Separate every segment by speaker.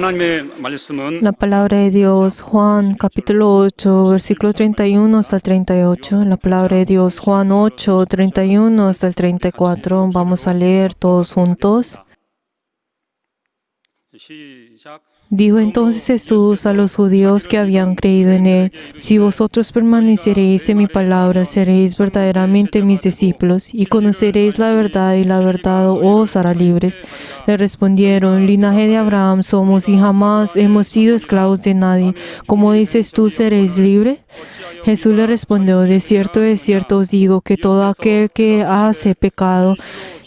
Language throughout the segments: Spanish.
Speaker 1: 하나님의 말씀은
Speaker 2: La palabra de Dios, Juan capítulo 8, versículo 31 hasta el 38. La palabra de Dios, Juan 8, 31 hasta el 34. Vamos a leer todos juntos.
Speaker 1: 시작.
Speaker 2: Dijo entonces Jesús a los judíos que habían creído en él: si vosotros permaneceréis en mi palabra, seréis verdaderamente mis discípulos, y conoceréis la verdad, y la verdad os hará libres. Le respondieron: linaje de Abraham somos, y jamás hemos sido esclavos de nadie. ¿Cómo dices tú, seréis libres? Jesús le respondió: de cierto os digo, que todo aquel que hace pecado,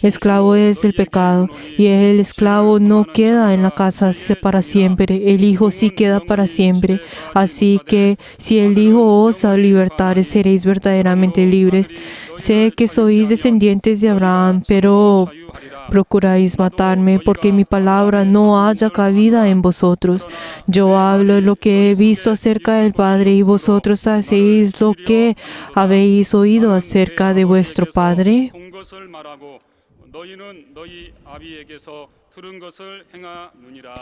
Speaker 2: esclavo es del pecado, y el esclavo no queda en la casa para siempre, el Hijo sí queda para siempre. Así que si el Hijo os libertare, seréis verdaderamente libres. Sé que sois descendientes de Abraham, pero procuráis matarme, porque mi palabra no haya cabida en vosotros. Yo hablo lo que he visto acerca del Padre, y vosotros hacéis lo que habéis oído acerca de vuestro Padre.
Speaker 1: 본 것을 말하고 너희는 너희 아비에게서 들은 것을 행하느니라.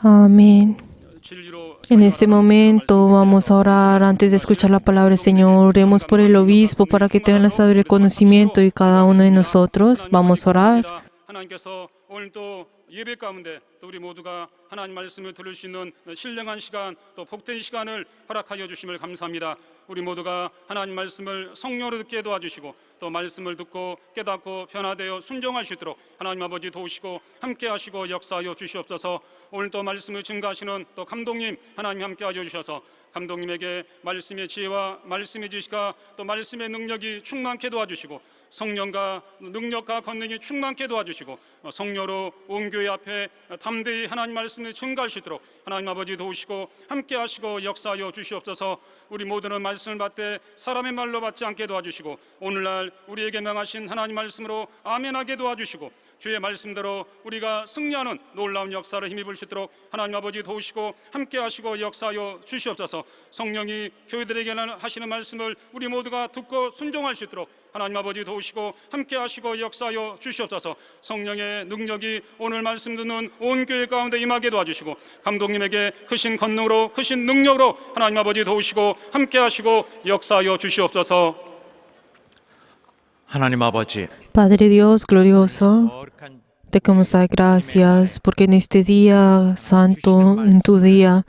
Speaker 2: Amén.
Speaker 1: 진리로
Speaker 2: En este momento vamos a orar antes de escuchar la palabra del Señor. Oremos por el obispo para que tenga la sabiduría y conocimiento, y cada uno de nosotros. Vamos a orar.
Speaker 1: 하나님께서 오늘 또 예배 가운데 또 우리 모두가 하나님 말씀을 들을 수 있는 신령한 시간, 또 복된 시간을 허락하여 주심을 감사합니다. 우리 모두가 하나님 말씀을 성령으로 듣게 도와주시고, 또 말씀을 듣고 깨닫고 변화되어 순종할 수 있도록 하나님 아버지 도우시고 함께 하시고 역사하여 주시옵소서. 오늘 또 말씀을 증거하시는 또 감독님 하나님 함께 하여 주셔서 감독님에게 말씀의 지혜와 말씀의 지식과 또 말씀의 능력이 충만케 도와주시고, 성령과 능력과 권능이 충만케 도와주시고, 성령으로 온 교회 앞에 담대히 하나님 말씀을 증거할 수 있도록 하나님 아버지 도우시고 함께 하시고 역사하여 주시옵소서. 우리 모두는 말씀을 받되 사람의 말로 받지 않게 도와주시고, 오늘날 우리에게 명하신 하나님 말씀으로 아멘하게 도와주시고, 주의 말씀대로 우리가 승리하는 놀라운 역사를 힘입을 수 있도록 하나님 아버지 도우시고 함께 하시고 역사하여 주시옵소서. 성령이 교회들에게 하시는 말씀을 우리 모두가 듣고 순종할 수 있도록 하나님 아버지 도우시고 함께 하시고 역사하여 주시옵소서. 성령의 능력이 오늘 말씀 듣는 온 교회 가운데 임하게 도와주시고, 감독님에게 크신 권능으로 크신 능력으로 하나님 아버지 도우시고 함께 하시고 역사하여 주시옵소서.
Speaker 3: 하나님 아버지,
Speaker 2: Padre Dios glorioso,
Speaker 3: 거룩한
Speaker 2: te damos gracias porque en este día santo, en tu día,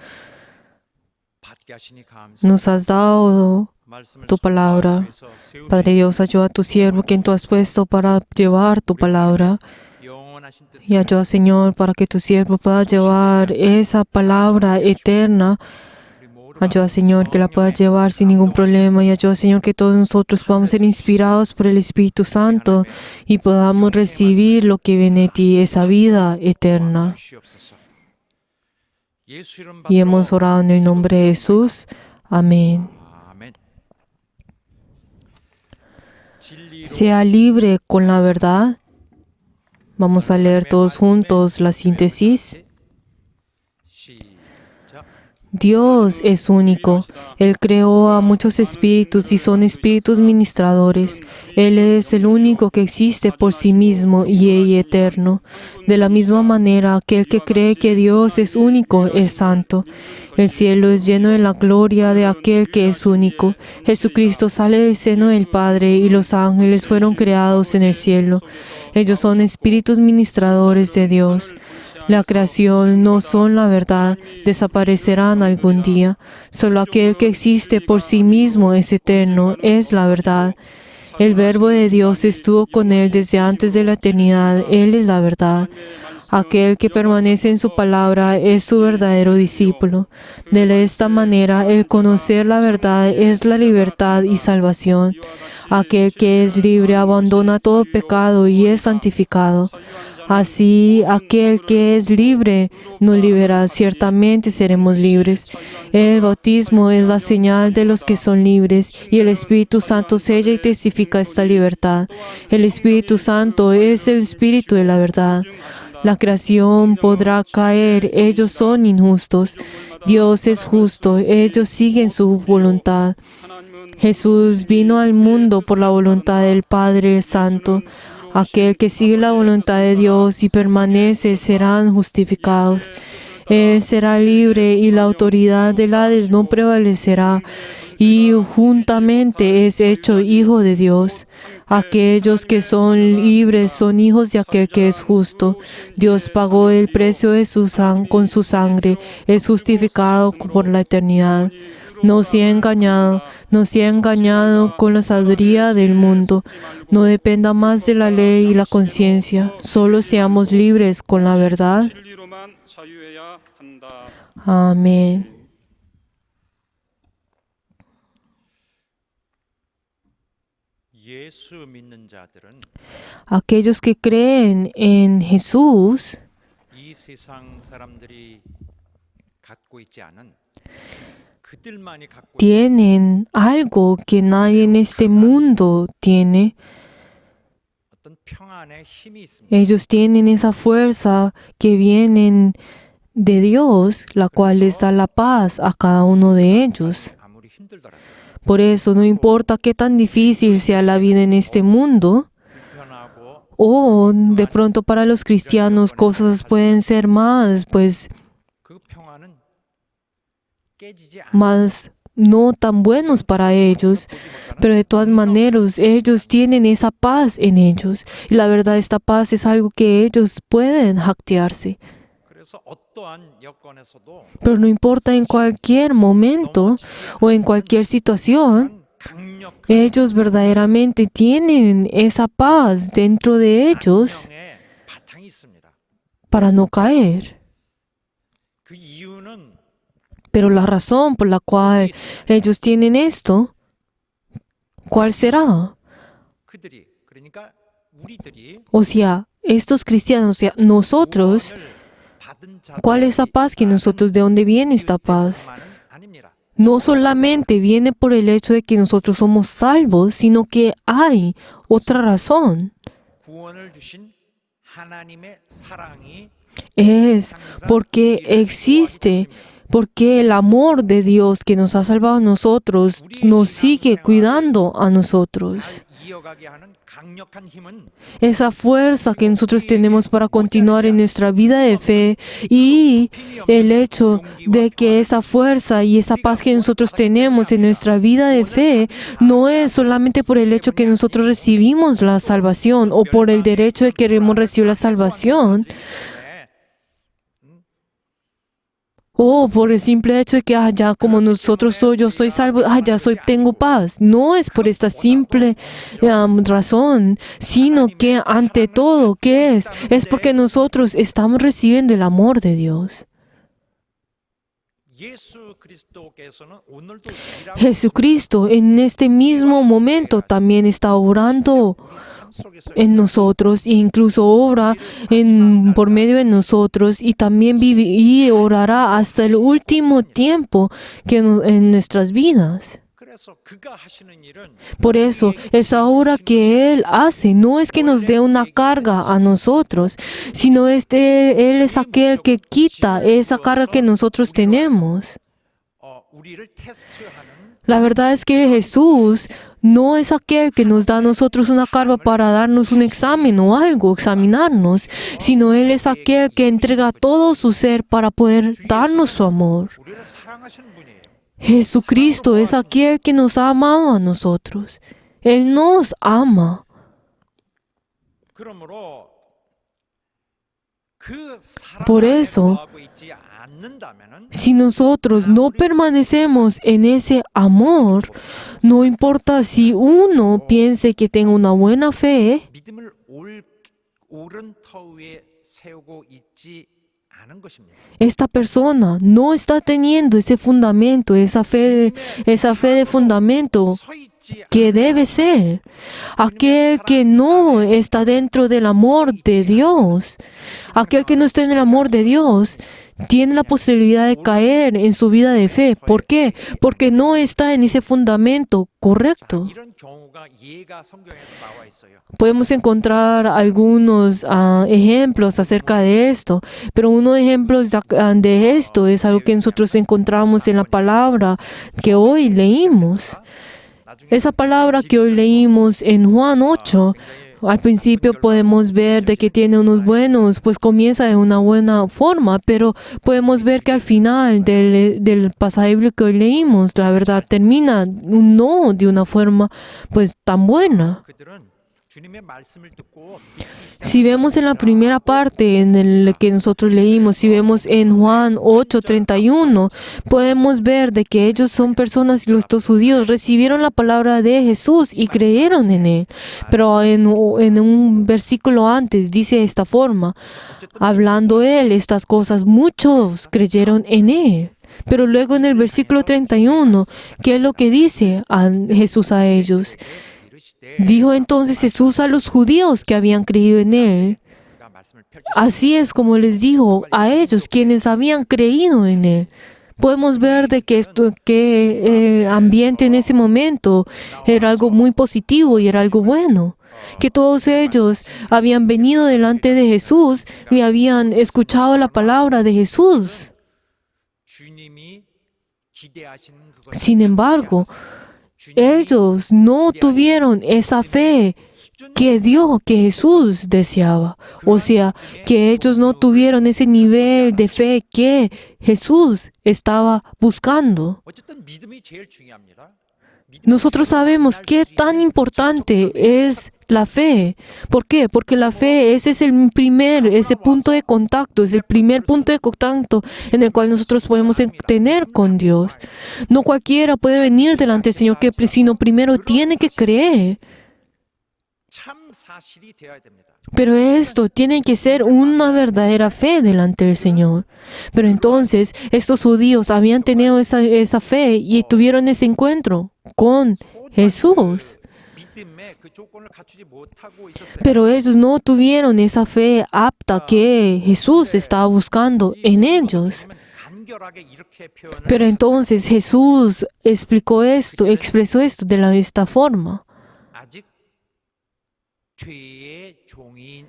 Speaker 3: 받게 하시니 감사.
Speaker 2: nos has dado
Speaker 3: 말씀을
Speaker 2: tu palabra.
Speaker 3: 위해서 세우신
Speaker 2: Padre Dios, ayuda a tu siervo quien tú has puesto para llevar tu palabra.
Speaker 3: 영원하신 뜻.
Speaker 2: Y ayuda, Señor, para que tu siervo pueda llevar esa palabra eterna. Ayuda, Señor, que la pueda llevar sin ningún problema. Y ayuda, Señor, que todos nosotros podamos ser inspirados por el Espíritu Santo y podamos recibir lo que viene de ti, esa vida eterna.
Speaker 3: 주시옵소서. 예수 이름
Speaker 2: Y hemos orado en el nombre de Jesús. Amén.
Speaker 3: 아멘. 진리로
Speaker 2: Sea libre con la verdad. Vamos a leer todos juntos la síntesis.
Speaker 3: 시작.
Speaker 2: Dios es único. Él creó a muchos espíritus y son espíritus ministradores. Él es el único que existe por sí mismo y eterno. De la misma manera, aquel que cree que Dios es único es santo. El cielo es lleno de la gloria de aquel que es único. Jesucristo sale del seno del Padre y los ángeles fueron creados en el cielo. Ellos son espíritus ministradores de Dios. La creación no son la verdad, desaparecerán algún día. Solo aquel que existe por sí mismo es eterno, es la verdad. El Verbo de Dios estuvo con él desde antes de la eternidad, Él es la verdad. Aquel que permanece en su palabra es su verdadero discípulo. De esta manera, el conocer la verdad es la libertad y salvación. Aquel que es libre abandona todo pecado y es santificado. Así, aquel que es libre nos libera, ciertamente seremos libres. El bautismo es la señal de los que son libres, y el Espíritu Santo sella y testifica esta libertad. El Espíritu Santo es el Espíritu de la verdad. La creación podrá caer, ellos son injustos. Dios es justo, ellos siguen su voluntad. Jesús vino al mundo por la voluntad del Padre Santo. Aquel que sigue la voluntad de Dios y permanece serán justificados. Él será libre y la autoridad del Hades no prevalecerá, y juntamente es hecho hijo de Dios. Aquellos que son libres son hijos de aquel que es justo. Dios pagó el precio de con su sangre, es justificado por la eternidad. No se ha engañado con la sabiduría del mundo. No dependa más de la ley y la conciencia. Solo seamos libres con la verdad.
Speaker 1: 진리로만 자유해야 한다.
Speaker 2: Amén.
Speaker 3: 예수 믿는 자들은
Speaker 2: Aquellos que creen en Jesús
Speaker 3: 이 세상 사람들이 갖고 있지 않은 그들만이 갖고 있는
Speaker 2: tienen algo que nadie en este mundo tiene.
Speaker 3: 어떤 평안의 힘이 있습니다.
Speaker 2: Ellos tienen esa fuerza que vienen de Dios, la cual les da la paz a cada uno de ellos.
Speaker 3: 아무리 힘들더라도
Speaker 2: Por eso, no importa qué tan difícil sea la vida en este mundo,
Speaker 3: 불편하고
Speaker 2: o de pronto para los cristianos cosas pueden ser más, pues
Speaker 3: 그 평안은 깨지지 않습니다.
Speaker 2: más no tan buenos para ellos, pero de todas maneras ellos tienen esa paz en ellos. Y la verdad, esta paz es algo que ellos pueden jactarse.
Speaker 3: 그래서 어떠한 여건에서도
Speaker 2: Pero no importa en cualquier momento o en cualquier situación,
Speaker 3: 강력한
Speaker 2: ellos verdaderamente tienen esa paz dentro de ellos
Speaker 3: 명의 바탕이 있습니다.
Speaker 2: para no caer.
Speaker 3: 그 이유는
Speaker 2: Pero la razón por la cual ellos tienen esto, ¿cuál será?
Speaker 3: 그들이 그러니까 우리들이
Speaker 2: O sea, estos cristianos, o sea, nosotros,
Speaker 3: 구원을 받은
Speaker 2: ¿cuál es esa paz que nosotros, de dónde viene esta paz?
Speaker 3: 아닙니다.
Speaker 2: No solamente viene por el hecho de que nosotros somos salvos, sino que hay otra razón.
Speaker 3: 구원을 주신 하나님의 사랑이
Speaker 2: Es porque existe, porque el amor de Dios que nos ha salvado a nosotros nos sigue cuidando a nosotros.
Speaker 3: 잘 이어가게 하는 강력한 힘은
Speaker 2: Esa fuerza que nosotros tenemos para continuar en nuestra vida de fe y el hecho de que esa fuerza y esa paz que nosotros tenemos en nuestra vida de fe no es solamente por el hecho que nosotros recibimos la salvación o por el derecho de que queremos recibir la salvación o por el simple hecho de que ya como nosotros yo soy salvo, ya tengo paz. No es por esta simple razón, sino que ante todo, ¿qué es? Es porque nosotros estamos recibiendo el amor de Dios.
Speaker 3: 예수 그리스도께서는 오늘도 일하고
Speaker 2: Jesucristo en este mismo momento también está obrando en nosotros e incluso obra por medio de nosotros y también vive y orará hasta el último tiempo en nuestras vidas.
Speaker 3: 그래서 그가 하시는 일은
Speaker 2: Por eso, esa obra que Él hace no es que nos dé una carga a nosotros, sino Él es aquel que quita esa carga que nosotros tenemos.
Speaker 3: 우리를 테스트하는
Speaker 2: La verdad es que Jesús no es aquel que nos da a nosotros una carga para darnos un examen o algo, examinarnos, sino Él es aquel que entrega todo su ser para poder darnos su amor.
Speaker 3: 우리를 사랑하시는 분이에요.
Speaker 2: Jesucristo es aquel que nos ha amado a nosotros. Él nos ama.
Speaker 3: 그러므로 그 사랑
Speaker 2: Por
Speaker 3: 안에
Speaker 2: eso,
Speaker 3: 거하고 있지 않는다면은
Speaker 2: si nosotros no permanecemos en ese amor, no importa si uno piense que tenga una buena fe,
Speaker 3: 믿음을 옳은 터 위에 세우고 있지 않은 것입니다.
Speaker 2: esta persona no está teniendo ese fundamento, esa fe de fundamento
Speaker 3: 서 있지
Speaker 2: que debe ser. Aquel que no está dentro del amor de Dios, aquel que no está en el amor de Dios, tiene la posibilidad de caer en su vida de fe. ¿Por qué? Porque no está en ese fundamento correcto.
Speaker 3: 이런 경우가 예가 성경에도 나와 있어요.
Speaker 2: Podemos encontrar algunos ejemplos acerca de esto, pero uno de ejemplos de esto es algo que nosotros encontramos en la palabra que hoy leímos.
Speaker 3: 나중에
Speaker 2: Esa palabra que hoy leímos en Juan 8 al principio podemos ver de que tiene unos buenos, pues comienza de una buena forma, pero podemos ver que al final del pasaje bíblico que hoy leímos, la verdad termina no de una forma pues tan buena.
Speaker 3: 그들은 주님의 말씀을 듣고 믿기
Speaker 2: Si vemos en la primera parte en el que nosotros leímos, si vemos en Juan 8:31, podemos ver de que ellos son personas, los judíos recibieron la palabra de Jesús y creyeron en él. Pero en un versículo antes dice de esta forma, hablando él estas cosas, muchos creyeron en él. Pero luego en el versículo 31, ¿qué es lo que dice Jesús a ellos? Dijo entonces Jesús a los judíos que habían creído en él.
Speaker 3: 그가 말씀을
Speaker 2: Así es como les dijo a ellos quienes habían creído en él. Podemos ver de que ambiente en ese momento era algo muy positivo y era algo bueno. Que todos ellos habían venido delante de Jesús y habían escuchado la palabra de Jesús.
Speaker 3: 주님이 기대하시는 그것을
Speaker 2: Sin embargo, ellos no tuvieron esa fe que Jesús deseaba. O sea, que ellos no tuvieron ese nivel de fe que Jesús estaba buscando.
Speaker 3: 어쨌든 믿음이 제일 중요합니다.
Speaker 2: Nosotros sabemos qué tan importante es la fe. ¿Por qué? Porque la fe ese punto de contacto, es el primer punto de contacto en el cual nosotros podemos tener con Dios. No cualquiera puede venir delante del Señor, sino primero tiene que creer.
Speaker 3: 참 사실이 되어야 됩니다.
Speaker 2: Pero esto tiene que ser una verdadera fe delante del Señor. Pero entonces estos judíos habían tenido esa fe y tuvieron ese encuentro con Jesús.
Speaker 3: 믿음의 그 조건을 갖추지 못하고 있었어요.
Speaker 2: Pero ellos no tuvieron esa fe apta que Jesús estaba buscando en ellos.
Speaker 3: 간결하게 이렇게 표현을
Speaker 2: Pero entonces Jesús expresó esto de esta forma.
Speaker 3: 아직 죄의 종인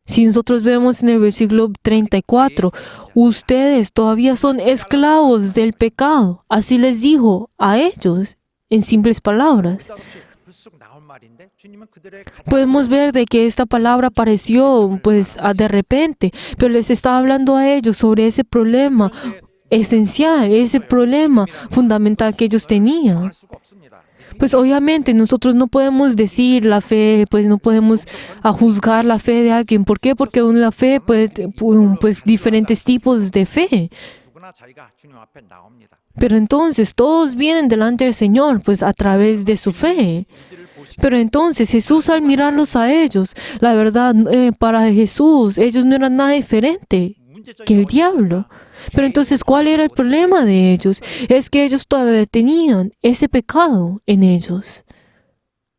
Speaker 2: Si nosotros vemos en el versículo 34, ustedes todavía son esclavos del pecado. Así les dijo a ellos, en simples palabras.
Speaker 3: 느닷없이 불쑥 나올 말인데 주님은 그들의 가장
Speaker 2: Podemos ver de que esta palabra apareció pues de repente, pero les estaba hablando a ellos sobre ese problema esencial, ese problema fundamental que ellos tenían.
Speaker 3: 할 수가 없습니다.
Speaker 2: Pues obviamente nosotros no podemos decir la fe, pues no podemos juzgar la fe de alguien. ¿Por qué? Porque la fe, pues diferentes tipos de fe.
Speaker 3: 누구나 자기가 주님 앞에 나옵니다.
Speaker 2: Pero entonces todos vienen delante del Señor, pues a través de su fe.
Speaker 3: 이들을 보시고
Speaker 2: Pero entonces Jesús al mirarlos a ellos, la verdad, para Jesús, ellos no eran nada diferente que el diablo. Pero entonces, ¿cuál era el problema de ellos? Es que ellos todavía tenían ese pecado en ellos.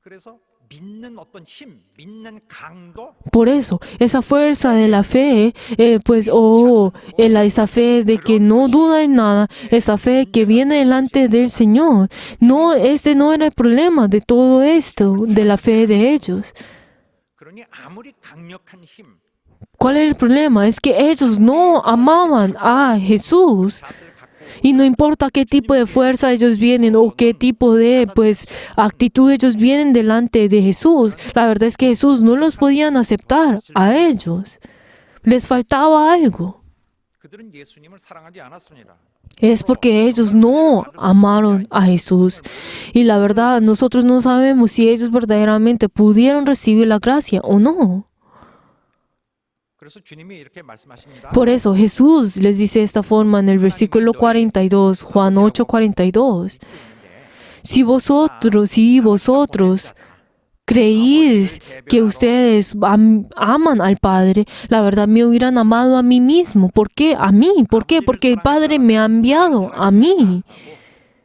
Speaker 3: 그래서 믿는 어떤 힘, 믿는 강도
Speaker 2: Por eso, esa fuerza de la fe, esa fe de que no duda en nada, esa fe que viene delante del Señor, este no era el problema de todo esto, de la fe de ellos.
Speaker 3: 그러니 아무리 강력한 힘,
Speaker 2: ¿Cuál es el problema? Es que ellos no amaban a Jesús.
Speaker 3: 낯을 갖고
Speaker 2: Y no importa qué tipo de fuerza ellos vienen o qué tipo de actitud ellos vienen delante de Jesús, la verdad es que Jesús no los podían aceptar a ellos. Les faltaba algo.
Speaker 3: 그들은 예수님을 사랑하지 않았습니다.
Speaker 2: Es porque ellos no amaron a Jesús. Y la verdad, nosotros no sabemos si ellos verdaderamente pudieron recibir la gracia o no.
Speaker 3: 그래서 주님이 이렇게 말씀하십니다.
Speaker 2: Por eso Jesús les dice de esta forma en el versículo 42, Juan 8:42. Si vosotros creéis que ustedes aman al Padre, la verdad me hubieran amado a mí mismo. ¿Por qué? A mí. ¿Por qué? Porque el Padre me ha enviado a mí.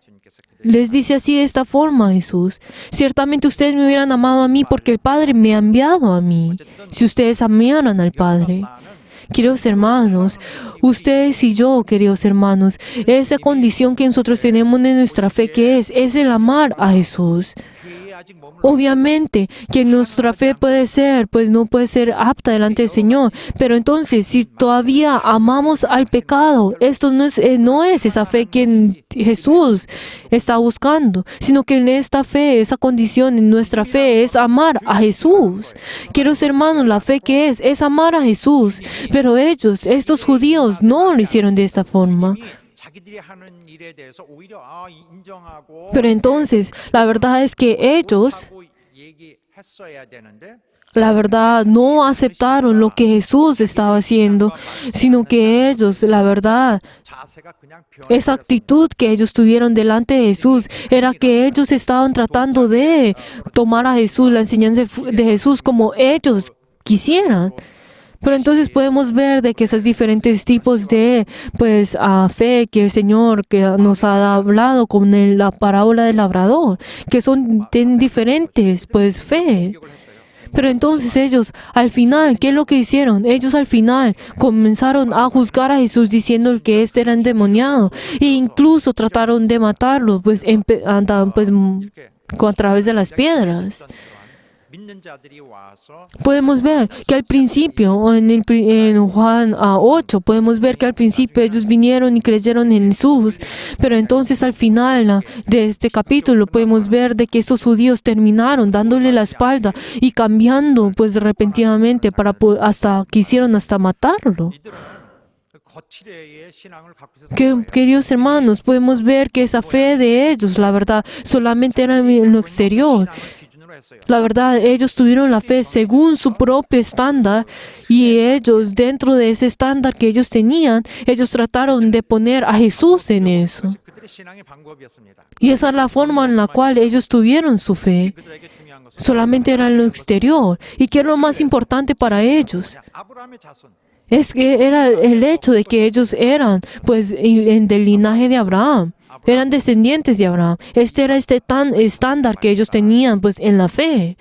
Speaker 3: 주님께서 그들에게
Speaker 2: Les dice así de esta forma Jesús. Ciertamente ustedes me hubieran amado a mí porque el Padre me ha enviado a mí. Si ustedes amaran al Padre. Queridos hermanos, ustedes y yo, queridos hermanos, esa condición que nosotros tenemos en nuestra fe, que es el amar a Jesús. Obviamente que nuestra fe puede ser, pues no puede ser apta delante del Señor. Pero entonces, si todavía amamos al pecado, esto no es esa fe que Jesús está buscando, sino que en esta fe, esa condición en nuestra fe es amar a Jesús. Queridos hermanos, la fe que es amar a Jesús. Pero ellos, estos judíos, no lo hicieron de esta forma. Pero entonces, la verdad es que ellos, la verdad, no aceptaron lo que Jesús estaba haciendo, sino que ellos, la verdad, esa actitud que ellos tuvieron delante de Jesús era que ellos estaban tratando de tomar a Jesús, la enseñanza de Jesús como ellos quisieran. Pero entonces podemos ver de que esos diferentes tipos de fe que el Señor que nos ha hablado con la parábola del labrador, que son diferentes fe. Pero entonces ellos al final, ¿qué es lo que hicieron? Ellos al final comenzaron a juzgar a Jesús diciendo que éste era endemoniado e incluso trataron de matarlo a través de las piedras. Podemos ver que al principio, en Juan 8, podemos ver que al principio ellos vinieron y creyeron en Jesús, pero entonces al final de este capítulo podemos ver de que esos judíos terminaron dándole la espalda y cambiando repentinamente hasta quisieron hasta matarlo. Queridos hermanos, podemos ver que esa fe de ellos, la verdad, solamente era en lo exterior. La verdad, ellos tuvieron la fe según su propio estándar y ellos, dentro de ese estándar que ellos tenían, ellos trataron de poner a Jesús en eso. Y esa es la forma en la cual ellos tuvieron su fe. Solamente era en lo exterior. ¿Y qué es lo más importante para ellos? Es que era el hecho de que ellos eran del linaje de Abraham. Eran descendientes de Abraham. Este era tan estándar que ellos tenían en la fe.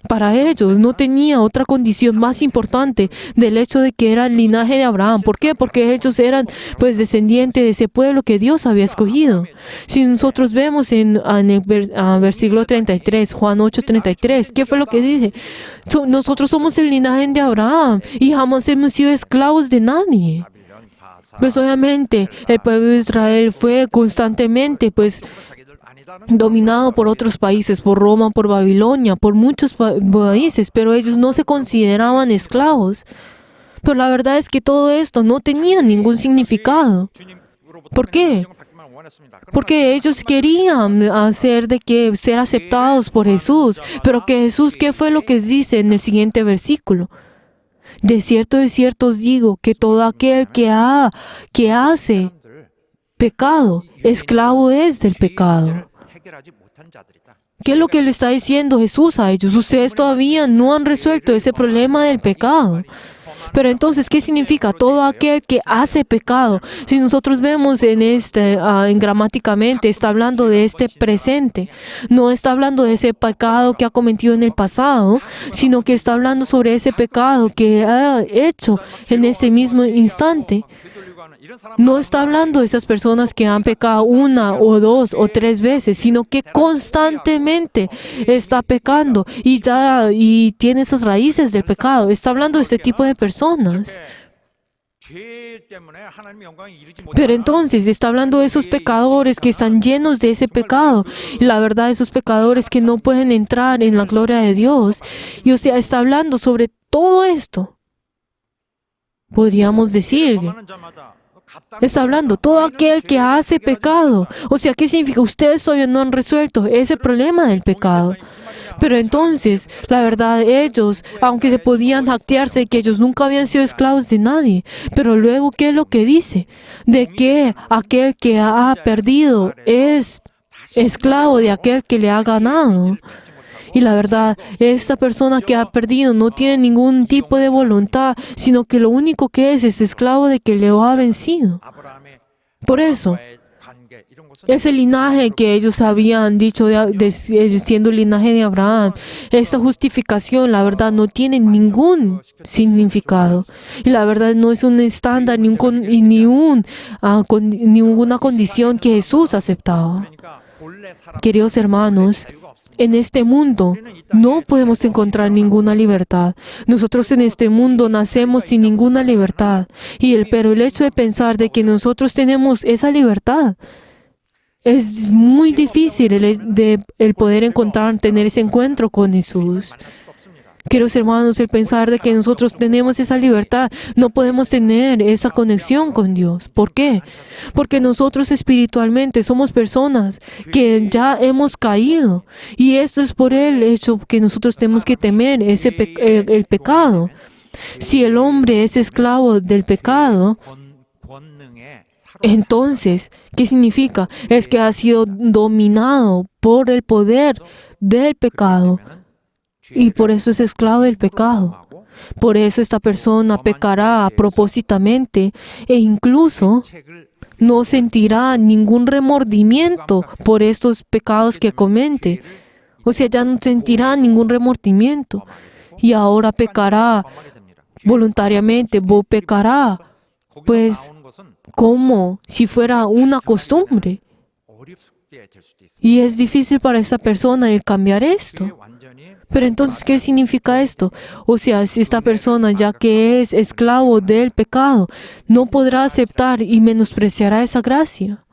Speaker 2: Para ellos no tenía otra condición más importante del hecho de que era el linaje de Abraham. ¿Por qué? Porque ellos eran descendientes de ese pueblo que Dios había escogido. Si nosotros vemos en el versículo 33, Juan 8:33, ¿qué fue lo que dice? Nosotros somos el linaje de Abraham y jamás hemos sido esclavos de nadie. Obviamente el pueblo de Israel fue constantemente dominado por otros países, por Roma, por Babilonia, por muchos países, pero ellos no se consideraban esclavos. Pero la verdad es que todo esto no tenía ningún significado. ¿Por qué? Porque ellos querían ser aceptados por Jesús, pero que Jesús, ¿qué fue lo que dice en el siguiente versículo? De cierto os digo que todo aquel que hace pecado, esclavo es del pecado. ¿Qué es lo que le está diciendo Jesús a ellos? Ustedes todavía no han resuelto ese problema del pecado. Pero entonces, ¿qué significa todo aquel que hace pecado? Si nosotros vemos en gramáticamente, está hablando de este presente. No está hablando de ese pecado que ha cometido en el pasado, sino que está hablando sobre ese pecado que ha hecho en ese mismo instante. No está hablando de esas personas que han pecado una o dos o tres veces, sino que constantemente está pecando y tiene esas raíces del pecado. Está hablando de este tipo de personas. Pero entonces está hablando de esos pecadores que están llenos de ese pecado. Y la verdad, esos pecadores que no pueden entrar en la gloria de Dios. Y está hablando sobre todo esto. Podríamos decir, está hablando todo aquel que hace pecado. ¿Qué significa? Ustedes todavía no han resuelto ese problema del pecado. Pero entonces, la verdad, ellos, aunque se podían jactarse de que ellos nunca habían sido esclavos de nadie, pero luego, ¿qué es lo que dice? De que aquel que ha perdido es esclavo de aquel que le ha ganado. Y la verdad, esta persona que ha perdido no tiene ningún tipo de voluntad, sino que lo único que es esclavo de que le ha vencido. Por eso, ese linaje que ellos habían dicho siendo el linaje de Abraham, esa justificación, la verdad, no tiene ningún significado. Y la verdad no es un estándar ni ninguna condición que Jesús aceptaba. Queridos hermanos, en este mundo no podemos encontrar ninguna libertad. Nosotros en este mundo nacemos sin ninguna libertad. Pero el hecho de pensar de que nosotros tenemos esa libertad, es muy difícil el poder encontrar, tener ese encuentro con Jesús. Queridos hermanos, el pensar de que nosotros tenemos esa libertad, no podemos tener esa conexión con Dios. ¿Por qué? Porque nosotros espiritualmente somos personas que ya hemos caído. Y esto es por el hecho que nosotros tenemos que temer el pecado. Si el hombre es esclavo del pecado, entonces, ¿qué significa? Es que ha sido dominado por el poder del pecado. Y por eso es esclavo del pecado. Por eso esta persona pecará propósitamente e incluso no sentirá ningún remordimiento por estos pecados que comete. O sea, ya no sentirá ningún remordimiento. Y ahora pecará voluntariamente, pecará, pues, como si fuera una costumbre. Y es difícil para esta persona el cambiar esto. Pero entonces, ¿qué significa esto? O sea, si esta persona, ya que es esclavo del pecado, no podrá aceptar y menospreciará esa gracia.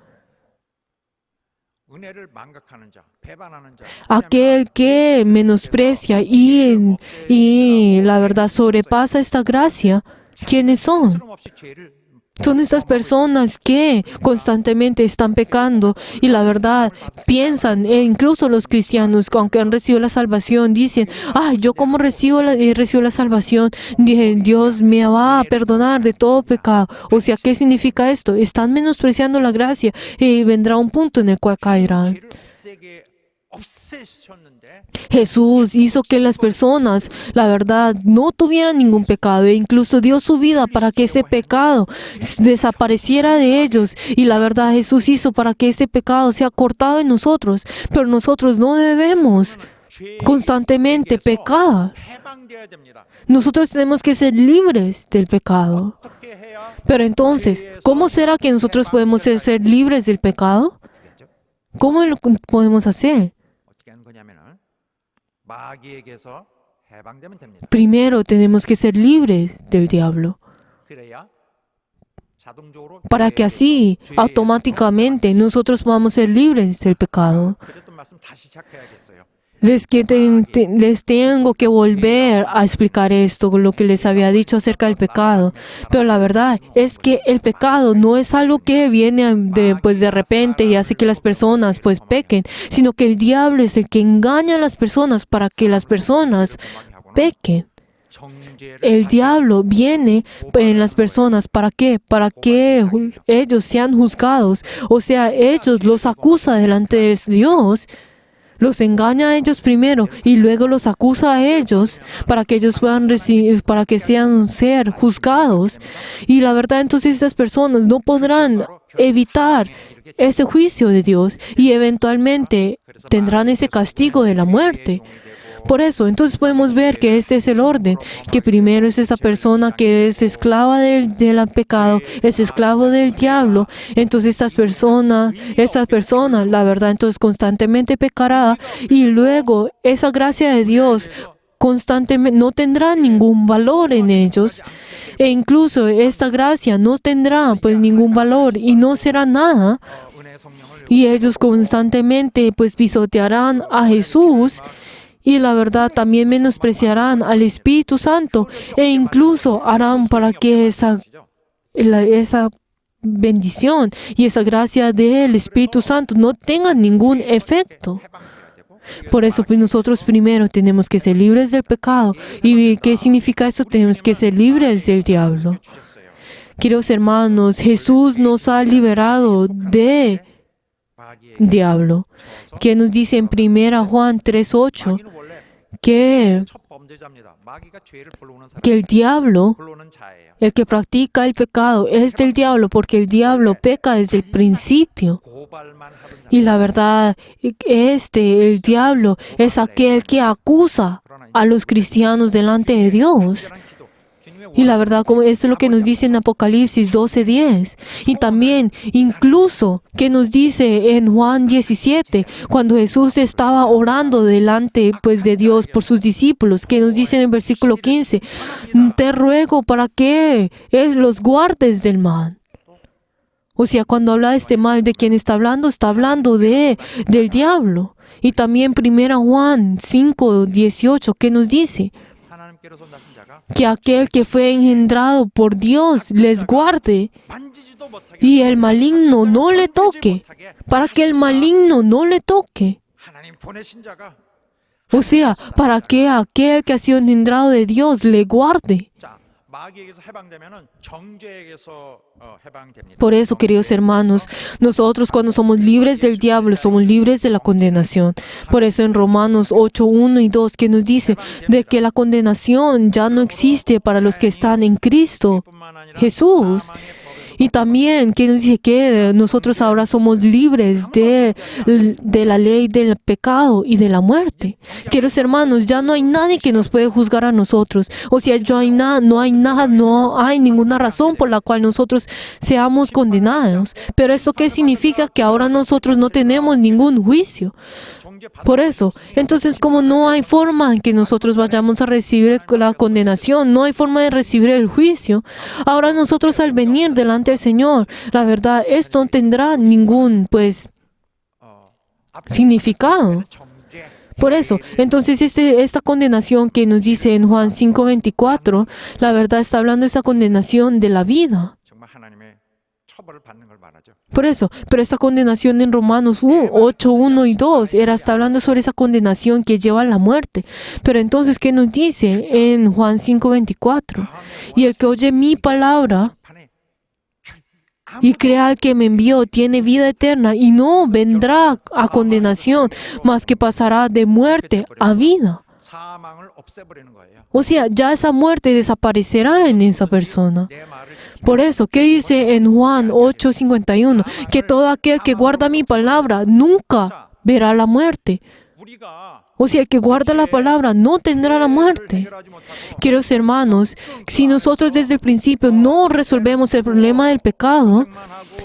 Speaker 2: Aquel que menosprecia y la verdad sobrepasa esta gracia, ¿quiénes son? Son estas personas que constantemente están pecando y la verdad piensan, e incluso los cristianos, aunque han recibido la salvación, dicen, yo como recibo la salvación, Dios me va a perdonar de todo pecado. O sea, ¿qué significa esto? Están menospreciando la gracia y vendrá un punto en el cual caerán. Jesús hizo que las personas, la verdad, no tuvieran ningún pecado e incluso dio su vida para que ese pecado desapareciera de ellos. Y la verdad, Jesús hizo para que ese pecado sea cortado en nosotros. Pero nosotros no debemos constantemente pecar. Nosotros tenemos que ser libres del pecado. Pero entonces, ¿cómo será que nosotros podemos ser libres del pecado? ¿Cómo lo podemos hacer? Primero tenemos que ser libres del diablo, para que así automáticamente nosotros podamos ser libres del pecado. Les tengo que volver a explicar esto, lo que les había dicho acerca del pecado. Pero la verdad es que el pecado no es algo que viene de repente y hace que las personas pequen, sino que el diablo es el que engaña a las personas para que las personas pequen. El diablo viene en las personas, ¿para qué? Para que ellos sean juzgados. O sea, ellos los acusa delante de Dios. Los engaña a ellos primero y luego los acusa a ellos para que ellos puedan para que ser juzgados. Y la verdad, entonces estas personas no podrán evitar ese juicio de Dios y eventualmente tendrán ese castigo de la muerte. Por eso, entonces podemos ver que este es el orden, que primero es esa persona que es esclava del pecado, es esclavo del diablo. Entonces esta persona, la verdad, entonces constantemente pecará y luego esa gracia de Dios constantemente no tendrá ningún valor en ellos. E incluso esta gracia no tendrá ningún valor y no será nada. Y ellos constantemente pisotearán a Jesús. Y la verdad también menospreciarán al Espíritu Santo e incluso harán para que esa bendición y esa gracia del Espíritu Santo no tenga ningún efecto. Por eso nosotros primero tenemos que ser libres del pecado. ¿Y qué significa esto? Tenemos que ser libres del diablo. Queridos hermanos, Jesús nos ha liberado del diablo, que nos dice en 1 Juan 3:8 que el diablo, el que practica el pecado, es del diablo, porque el diablo peca desde el principio. Y la verdad, el diablo es aquel que acusa a los cristianos delante de Dios. Y la verdad, como esto es lo que nos dice en Apocalipsis 12:10. Y también, incluso, que nos dice en Juan 17, cuando Jesús estaba orando delante pues, de Dios por sus discípulos, que nos dice en el versículo 15, te ruego para que los guardes del mal. O sea, cuando habla de este mal, ¿de quién está hablando del diablo. Y también 1 Juan 5:18, que nos dice
Speaker 3: 하나님께로서 나신 자가
Speaker 2: que aquel que fue engendrado por Dios les guarde
Speaker 3: 만지지도 못하게
Speaker 2: y el maligno no le toque, para que el maligno no le toque.
Speaker 3: 하나님 보내신 자가
Speaker 2: O sea, para que aquel que ha sido engendrado de Dios le guarde.
Speaker 3: 자, 마귀에게서 해방되면은 정죄에게서 해방됩니다.
Speaker 2: Por eso, queridos hermanos, nosotros cuando somos libres del diablo, somos libres de la condenación. Por eso en Romanos 8:1 y 2 que nos dice de que la condenación ya no existe para los que están en Cristo Jesús. Y también que nos dice que nosotros ahora somos libres de la ley del pecado y de la muerte. Queridos hermanos, ya no hay nadie que nos puede juzgar a nosotros. O sea, no hay ninguna razón por la cual nosotros seamos condenados. Pero ¿eso qué significa? Que ahora nosotros no tenemos ningún juicio. Por eso, entonces como no hay forma en que nosotros vayamos a recibir la condenación, no hay forma de recibir el juicio, ahora nosotros al venir delante del Señor, la verdad, esto no tendrá ningún, significado. Por eso, entonces esta condenación que nos dice en Juan 5:24, la verdad está hablando de esa condenación de la vida.
Speaker 3: 정말 하나님의 처벌을 받는 걸 말하죠.
Speaker 2: Por eso, pero esta condenación en Romanos 8:1 y 2 está hablando sobre esa condenación que lleva a la muerte. Pero entonces, ¿qué nos dice en Juan 5:24? Y el que oye mi palabra y crea al que me envió tiene vida eterna y no vendrá a condenación, mas que pasará de muerte a vida.
Speaker 3: 사망을 없애버리는 거예요.
Speaker 2: O sea, ya esa muerte desaparecerá en esa persona.
Speaker 3: 내 말을 지키는
Speaker 2: Por eso, ¿qué dice en Juan 8:51? Que todo aquel que guarda mi palabra nunca verá la muerte.
Speaker 3: 우리가
Speaker 2: O sea, el que guarda la palabra no tendrá la muerte.
Speaker 3: 해결하지 못하고
Speaker 2: Queridos hermanos, si nosotros desde el principio no resolvemos el problema del pecado,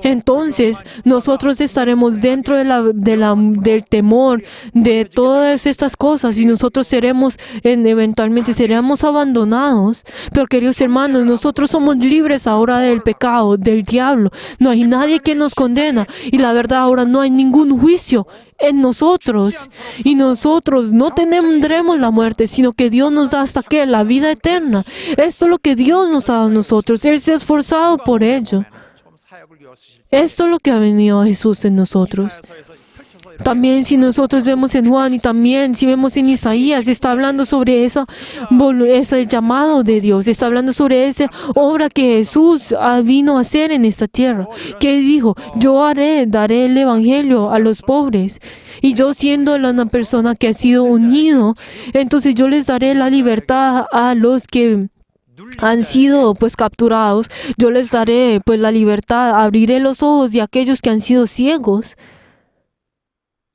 Speaker 2: entonces nosotros estaremos dentro del temor de todas estas cosas y nosotros eventualmente seremos abandonados. Pero queridos hermanos, nosotros somos libres ahora del pecado, del diablo. No hay nadie que nos condena y la verdad ahora no hay ningún juicio en nosotros y nosotros no tendremos la muerte, sino que Dios nos da hasta que la vida eterna. Esto es lo que Dios nos ha dado a nosotros. Él se ha esforzado por ello.
Speaker 3: 처음 사역을 이었으실
Speaker 2: Esto es lo que ha venido Jesús en nosotros.
Speaker 3: 이사야서에서 펼쳐서
Speaker 2: También si nosotros vemos en Juan y también si vemos en Isaías, está hablando sobre ese llamado de Dios, está hablando sobre esa obra que Jesús vino a hacer en esta tierra, que dijo, yo daré el evangelio a los pobres. Y yo siendo una persona que ha sido unido, entonces yo les daré la libertad a los que han sido capturados, yo les daré la libertad, abriré los ojos de aquellos que han sido ciegos.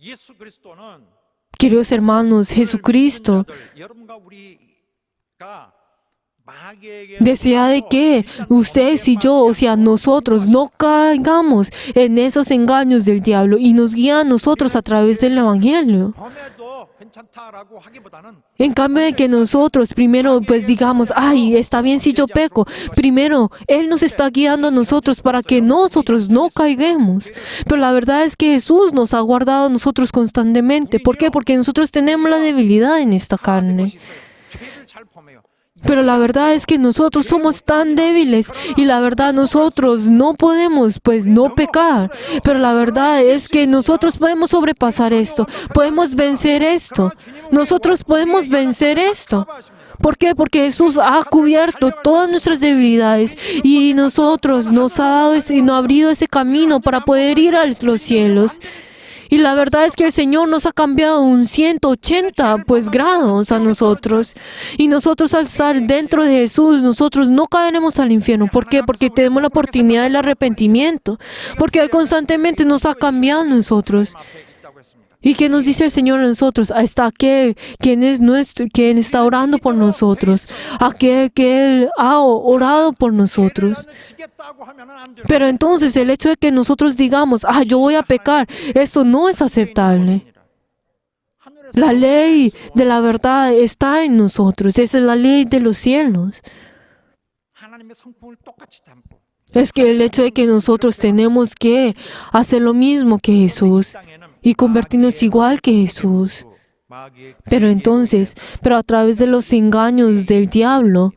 Speaker 3: 예수 그리스도는
Speaker 2: Queridos hermanos, Jesucristo
Speaker 3: 여러분과 우리가 마귀에게
Speaker 2: desea de que ustedes y yo, o sea, nosotros, no caigamos en esos engaños del diablo y nos guía a nosotros a través del Evangelio.
Speaker 3: 범해도 괜찮다라고 하기보다는
Speaker 2: En cambio de que nosotros primero digamos, ay, está bien si yo peco. Primero, Él nos está guiando a nosotros para que nosotros no caigamos. Pero la verdad es que Jesús nos ha guardado a nosotros constantemente. ¿Por qué? Porque nosotros tenemos la debilidad en esta carne.
Speaker 3: 죄를 잘 범해요.
Speaker 2: Pero la verdad es que nosotros somos tan débiles y la verdad nosotros no podemos no pecar. Pero la verdad es que nosotros podemos sobrepasar esto, podemos vencer esto. Nosotros podemos vencer esto. ¿Por qué? Porque Jesús ha cubierto todas nuestras debilidades y nosotros nos ha dado y nos ha abrido ese camino para poder ir a los cielos. Y la verdad es que el Señor nos ha cambiado un 180 grados a nosotros. Y nosotros al estar dentro de Jesús, nosotros no caeremos al infierno. ¿Por qué? Porque tenemos la oportunidad del arrepentimiento. Porque Él constantemente nos ha cambiado a nosotros.
Speaker 3: 앞에 있다고 했습니다.
Speaker 2: ¿Y qué nos dice el Señor a nosotros? Ahí está aquel quien es nuestro, quien está orando por nosotros, aquel que Él ha orado por nosotros. Pero entonces el hecho de que nosotros digamos, yo voy a pecar, esto no es aceptable. La ley de la verdad está en nosotros. Esa es la ley de los cielos.
Speaker 3: 하나님의 성품을 똑같이 담고
Speaker 2: Es que el hecho de que nosotros tenemos que hacer lo mismo que Jesús y convertirnos igual que Jesús. Pero entonces, a través de los engaños del diablo,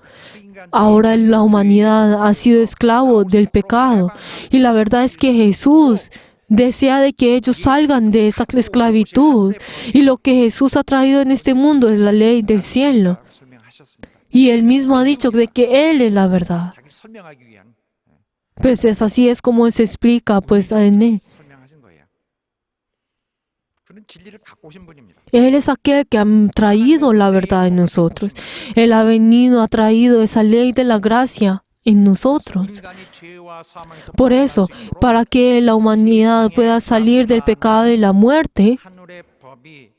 Speaker 2: ahora la humanidad ha sido esclavo del pecado. Y la verdad es que Jesús desea de que ellos salgan de esa esclavitud. Y lo que Jesús ha traído en este mundo es la ley del cielo. Y Él mismo ha dicho de que Él es la verdad.
Speaker 3: 자기를 설명하기 위한
Speaker 2: Pues así es como se explica pues en Él.
Speaker 3: 설명하신 거예요. 그런 진리를 갖고 오신 분입니다.
Speaker 2: Él es aquel que ha traído la verdad en nosotros. Él ha venido, ha traído esa ley de la gracia en nosotros.
Speaker 3: 인간이 죄와 사망에서
Speaker 2: Por eso, para que la humanidad pueda salir del pecado y la muerte,
Speaker 3: 하늘의 법이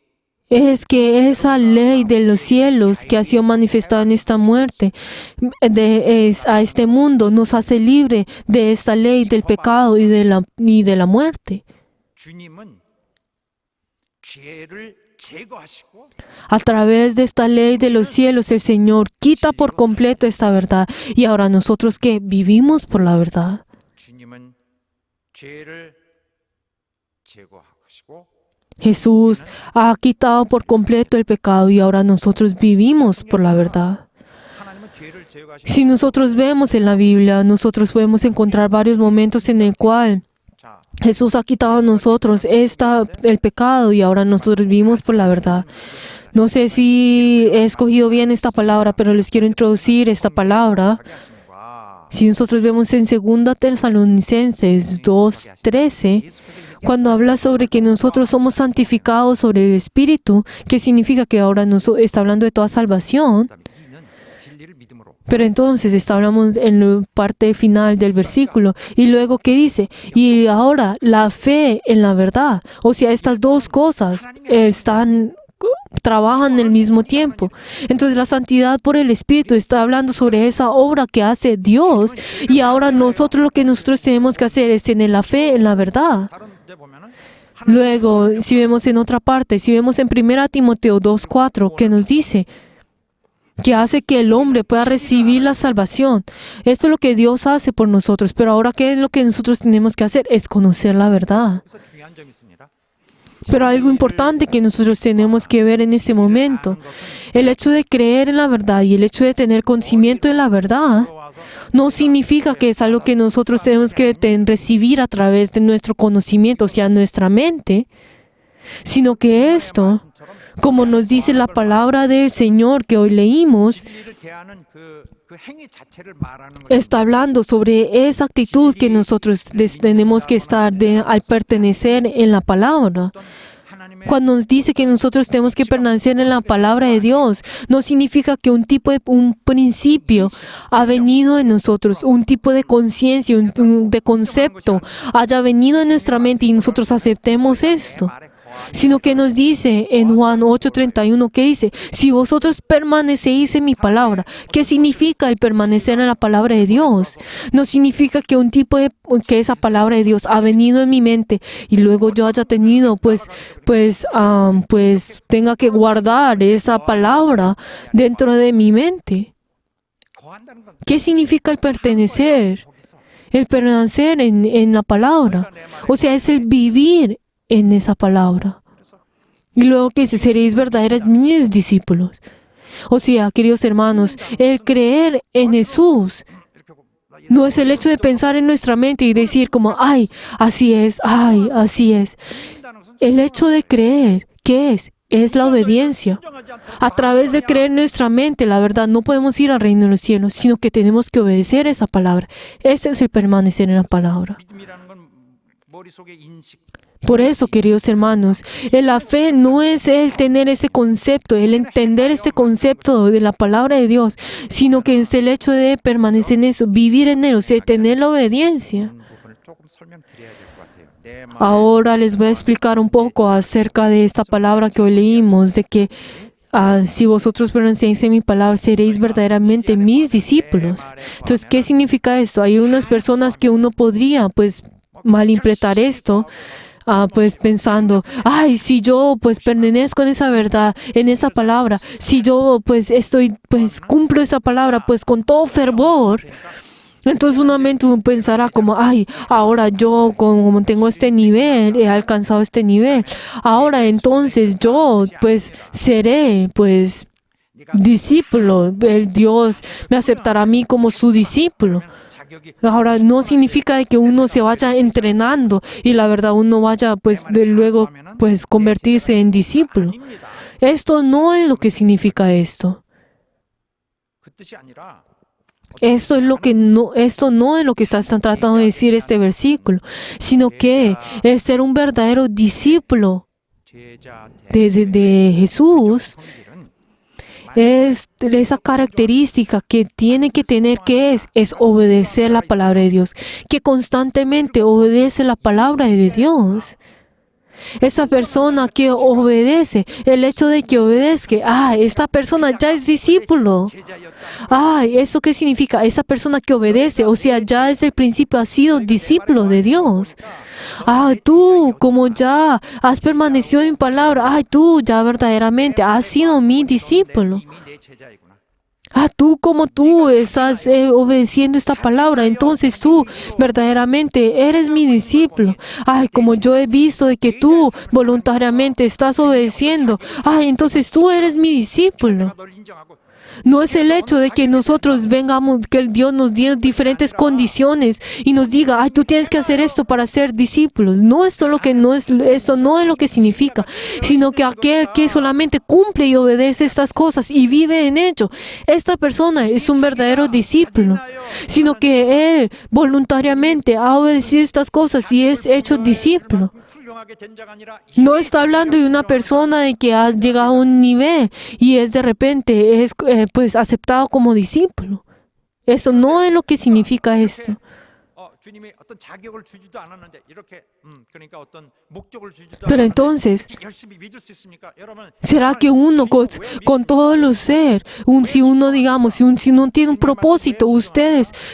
Speaker 2: es que esa ley de los cielos que ha sido manifestada en esta muerte, a este mundo, nos hace libre de esta ley del pecado y de la muerte.
Speaker 3: 주님은 죄를 제거하시고
Speaker 2: A través de esta ley de los cielos, el Señor quita por completo esta verdad. Y ahora nosotros que vivimos por la verdad.
Speaker 3: 주님은 죄를 제거하시고
Speaker 2: Jesús ha quitado por completo el pecado y ahora nosotros vivimos por la verdad.
Speaker 3: 하나님은 죄를 제거하시고
Speaker 2: Si nosotros vemos en la Biblia, nosotros podemos encontrar varios momentos en el cual
Speaker 3: 자,
Speaker 2: Jesús ha quitado a nosotros el pecado y ahora nosotros vivimos por la verdad. No sé si he escogido bien esta palabra, pero les quiero introducir esta palabra.
Speaker 3: 하게 하심과
Speaker 2: Si nosotros vemos en 2 Tesalonicenses 2:13, cuando habla sobre que nosotros somos santificados sobre el Espíritu, que significa que ahora está hablando de toda salvación,
Speaker 3: 그다음에 이는 진리를 믿음으로
Speaker 2: pero entonces hablamos en la parte final del versículo, y luego ¿qué dice? Y ahora la fe en la verdad. O sea, estas dos cosas trabajan al mismo tiempo. Entonces la santidad por el Espíritu está hablando sobre esa obra que hace Dios, y ahora lo que nosotros tenemos que hacer es tener la fe en la verdad.
Speaker 3: 다른 데 보면은
Speaker 2: Luego, si vemos en otra parte, si vemos en 1 Timoteo 2:4, que nos dice que hace que el hombre pueda recibir la salvación. Esto es lo que Dios hace por nosotros, pero ahora ¿qué es lo que nosotros tenemos que hacer? Es conocer la verdad.
Speaker 3: 그래서 중요한 점이 있습니다.
Speaker 2: Pero algo importante que nosotros tenemos que ver en este momento, el hecho de creer en la verdad y el hecho de tener conocimiento de la verdad, no significa que es algo que nosotros tenemos que recibir a través de nuestro conocimiento, o sea, nuestra mente, sino que esto, como nos dice la palabra del Señor que hoy leímos,
Speaker 3: 진리를 대하는 그 행위 자체를 말하는 거예요.
Speaker 2: está hablando sobre esa actitud que nosotros tenemos que estar al pertenecer en la palabra.
Speaker 3: 하나님의
Speaker 2: Cuando nos dice que nosotros tenemos que permanecer en la palabra de Dios, no significa que un principio ha venido en nosotros, un tipo de conciencia, de concepto haya venido en nuestra mente y nosotros aceptemos esto.
Speaker 3: 말에 거하는
Speaker 2: Sino que nos dice en Juan 8:31, que dice, si vosotros permanecéis en mi palabra, ¿qué significa el permanecer en la palabra de Dios? No significa que que esa palabra de Dios ha venido en mi mente y luego yo haya tenido, pues tenga que guardar esa palabra dentro de mi mente.
Speaker 3: 거한다는 건
Speaker 2: ¿Qué significa el pertenecer? El permanecer en la palabra. O sea, es el vivir en esa palabra. Y luego que dice, seréis verdaderos mis discípulos. O sea, queridos hermanos, el creer en Jesús no es el hecho de pensar en nuestra mente y decir como, ay, así es, ay, así es. El hecho de creer, ¿qué es? Es la obediencia. A través de creer en nuestra mente, la verdad, no podemos ir al reino de los cielos, sino que tenemos que obedecer esa palabra. Ese es el permanecer en la palabra.
Speaker 3: 믿음이라는 건 머릿속에 인식
Speaker 2: Por eso, queridos hermanos, la fe no es el tener ese concepto, el entender este concepto de la palabra de Dios, sino que es el hecho de permanecer en eso, vivir en él, o sea, tener la obediencia.
Speaker 3: 부분을 조금 설명드려야 될 것 같아요. 내 말에
Speaker 2: Ahora les voy a explicar un poco acerca de esta palabra que hoy leímos, de que si vosotros pronunciáis en mi palabra, seréis verdaderamente mis discípulos. Entonces, ¿qué significa esto? Hay unas personas que uno podría, pues, malinterpretar esto, pues pensando, ay, si yo pues pertenezco en esa verdad, en esa palabra, si yo pues cumplo esa palabra pues con todo fervor, entonces una mente uno pensará como, ay, ahora yo como tengo este nivel, he alcanzado este nivel, ahora entonces yo pues seré pues discípulo, el Dios me aceptará a mí como su discípulo. Ahora no significa de que uno se vaya entrenando y la verdad uno vaya pues de luego pues convertirse en discípulo. Esto no es lo que significa esto. Esto no es lo que está tratando de decir este versículo, sino que el ser un verdadero discípulo de Jesús es esa característica que tiene que tener, que es obedecer la palabra de Dios, que constantemente obedece la palabra de Dios. Esa persona que obedece, el hecho de que obedezca, esta persona ya es discípulo. ¿Eso qué significa? Esa persona que obedece, o sea, ya desde el principio ha sido discípulo de Dios. Tú, como ya has permanecido en mi palabra, tú ya verdaderamente has sido mi discípulo. Tú, como tú estás obedeciendo esta palabra, entonces tú verdaderamente eres mi discípulo. Como yo he visto de que tú voluntariamente estás obedeciendo, entonces tú eres mi discípulo. No es el hecho de que nosotros vengamos, que el Dios nos dé diferentes condiciones y nos diga, tú tienes que hacer esto para ser discípulos. Esto no es lo que significa, sino que aquel que solamente cumple y obedece estas cosas y vive en ello, esta persona es un verdadero discípulo, sino que él voluntariamente ha obedecido estas cosas y es hecho discípulo. No está hablando de una persona de que ha llegado a un nivel y es de repente pues aceptado como discípulo. Eso no es lo que significa esto. Pero entonces, ¿será que uno con todo lo ser, si uno tiene un propósito,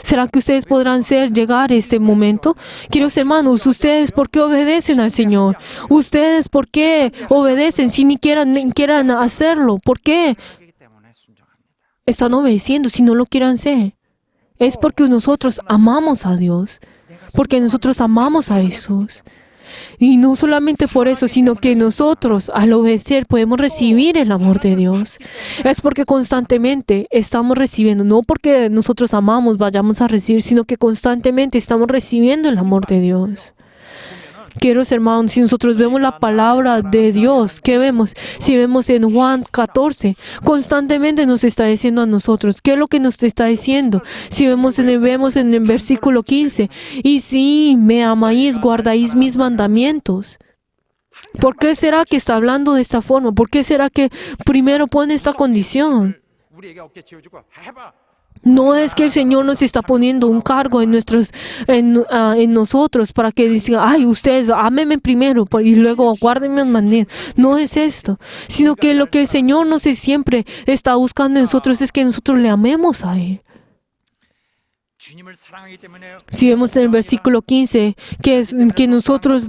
Speaker 2: ¿será que ustedes podrán llegar a este momento? Queridos hermanos, ¿ustedes por qué obedecen al Señor? ¿Ustedes por qué obedecen si ni quieran hacerlo? ¿Por qué están obedeciendo si no lo quieren hacer? Es porque nosotros amamos a Dios, porque nosotros amamos a Jesús. Y no solamente por eso, sino que nosotros al obedecer podemos recibir el amor de Dios. Es porque constantemente estamos recibiendo, no porque nosotros amamos vayamos a recibir, sino que constantemente estamos recibiendo el amor de Dios. Queridos hermanos, si nosotros vemos la palabra de Dios, ¿qué vemos? Si vemos en Juan 14, constantemente nos está diciendo a nosotros, ¿qué es lo que nos está diciendo? Si vemos en el versículo 15, y si me amáis, guardáis mis mandamientos. ¿Por qué será que está hablando de esta forma? ¿Por qué será que primero pone esta condición? No es que el Señor nos está poniendo un cargo en nosotros para que digan, ustedes ámenme primero y luego guárdenme los mandamientos. No es esto, sino que lo que el Señor no sé siempre está buscando en nosotros es que nosotros le amemos a Él. Si vemos en el versículo 15 que nosotros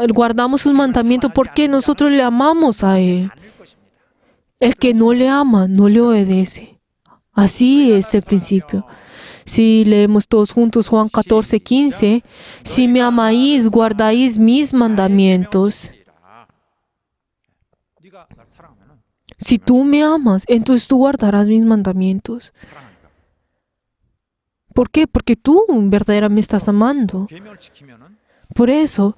Speaker 2: guardamos sus mandamientos porque nosotros le amamos a Él. El que no le ama, no le obedece. Así es el principio. Si leemos todos juntos Juan 14, 15, si me amáis, guardáis mis mandamientos. Si tú me amas, entonces tú guardarás mis mandamientos. ¿Por qué? Porque tú verdaderamente me estás amando. Por eso,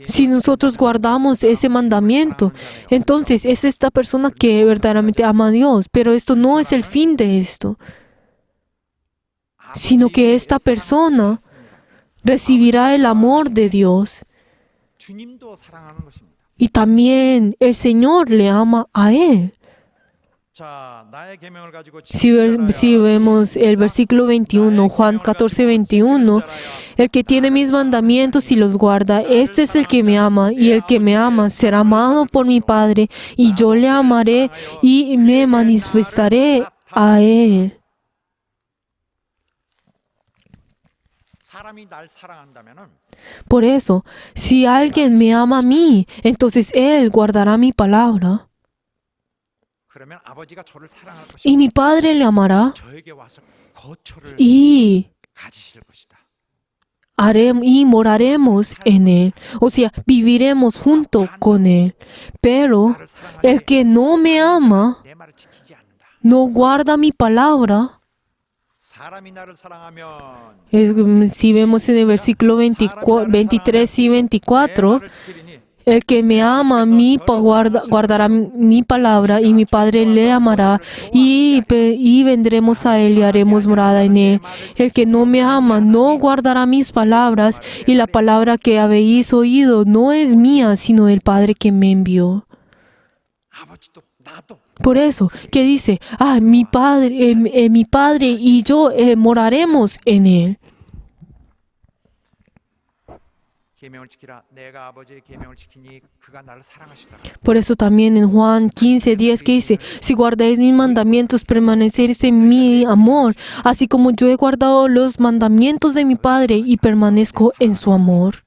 Speaker 2: si nosotros guardamos ese mandamiento, entonces es esta persona que verdaderamente ama a Dios. Pero esto no es el fin de esto, sino que esta persona recibirá el amor de Dios. Y también el Señor le ama a Él.
Speaker 3: 자, 나의 계명을 가지고
Speaker 2: Si vemos el versículo 21, Juan 14, 21, el que tiene mis mandamientos y los guarda, este es el que me ama, y el que me ama será amado por mi Padre, y yo le amaré y me manifestaré a él.
Speaker 3: 사람이 날 사랑한다면은
Speaker 2: Por eso, si alguien me ama a mí, entonces él guardará mi palabra,
Speaker 3: 그러면 아버지가 저를 사랑할
Speaker 2: y
Speaker 3: 것이고
Speaker 2: mi Padre le amará,
Speaker 3: 저에게 와서 거처를
Speaker 2: y
Speaker 3: 가지실 것이다.
Speaker 2: y moraremos en él. O sea, viviremos junto con él. Pero
Speaker 3: 나를 사랑하는
Speaker 2: el que no me ama,
Speaker 3: 내 말을 지키지 않는다.
Speaker 2: no guarda mi palabra.
Speaker 3: 사람이 나를 사랑하면
Speaker 2: Si vemos en el versículo 23 y 24,
Speaker 3: 말을 지키리니
Speaker 2: el que me ama a mí guardará mi palabra, y mi Padre le amará, y vendremos a él y haremos morada en él. El que no me ama no guardará mis palabras, y la palabra que habéis oído no es mía, sino del Padre que me envió.
Speaker 3: 아버지도 나도
Speaker 2: Por eso, que dice, mi Padre y yo moraremos en él.
Speaker 3: 계명을 지키라. 내가 아버지의 계명을 지키니 그가 나를 사랑하시더라.
Speaker 2: Por eso también en Juan 15:10 que dice, si guardáis mis mandamientos, permaneceréis en mi amor, así como yo he guardado los mandamientos de mi Padre y permanezco en su amor.